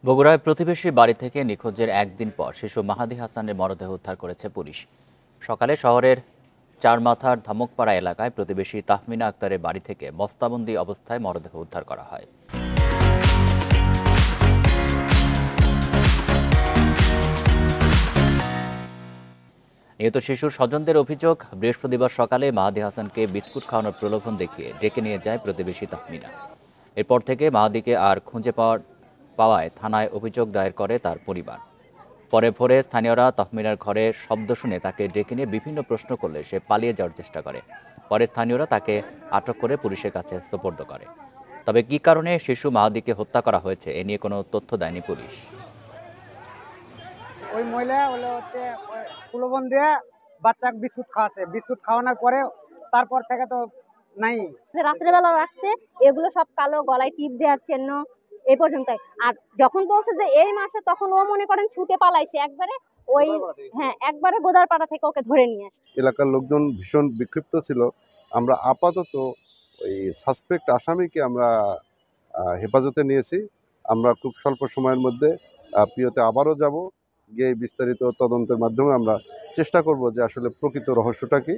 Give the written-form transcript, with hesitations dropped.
বগুড়ায় প্রতিবেশী বাড়ি থেকে নিখোঁজের একদিন পর শিশু মাহাদি হাসানের মরদেহ উদ্ধার করেছে পুলিশ। সকালে শহরের চারমাথার ধমকপাড়া এলাকায় প্রতিবেশী তাহমিনা আক্তারের বাড়ি থেকে বস্তাবন্দি অবস্থায় মরদেহ উদ্ধার করা হয়। নিহত শিশুর স্বজনদের অভিযোগ, বৃহস্পতিবার সকালে মাহাদি হাসানকে বিস্কুট খাওয়ানোর প্রলোভন দেখিয়ে ডেকে নিয়ে যায় প্রতিবেশী তাহমিনা। এরপর থেকে মাহাদিকে আর খুঁজে পাওয়ায় থানায় অভিযোগ দায়ের করে তার পরিবার। পরে ভোরে স্থানীয়রা তাহমিনার ঘরে শব্দ শুনে তাকে ডেকে নিয়ে বিভিন্ন প্রশ্ন করলে সে পালিয়ে যাওয়ার চেষ্টা করে। পরে স্থানীয়রা তাকে আটক করে পুলিশের কাছে সোপর্দ করে। তবে কী কারণে শিশু মাহাদিকে হত্যা করা হয়েছে এ নিয়ে কোনো তথ্য দেয়নি পুলিশ। ওই মহিলা প্রলোভন দিয়ে বাচ্চাকে বিস্কুট খাওয়াছে, বিস্কুট খাওয়ানোর পরে তারপর থেকে তো নাই। রাত্রেবেলা রাখছে, এগুলো সব কালো, গলায় টিপ দেওয়ার চিহ্ন, এই পর্যন্তই। আর যখন বলছে যে এই মারছে, তখন ও মনে করেন ছুটে পালাইছে একবারে। ওই একবারে গোদারপাড়া থেকে ওকে ধরে নিয়ে আসছে। এলাকার লোকজন ভীষণ বিক্ষিপ্ত ছিল। আমরা আপাতত ওই সাসপেক্ট আসামিকে আমরা হেফাজতে নিয়েছি। আমরা খুব স্বল্প সময়ের মধ্যে পিওতে আবারও যাব, গিয়ে বিস্তারিত তদন্তের মাধ্যমে আমরা চেষ্টা করব যে আসলে প্রকৃত রহস্যটা কি।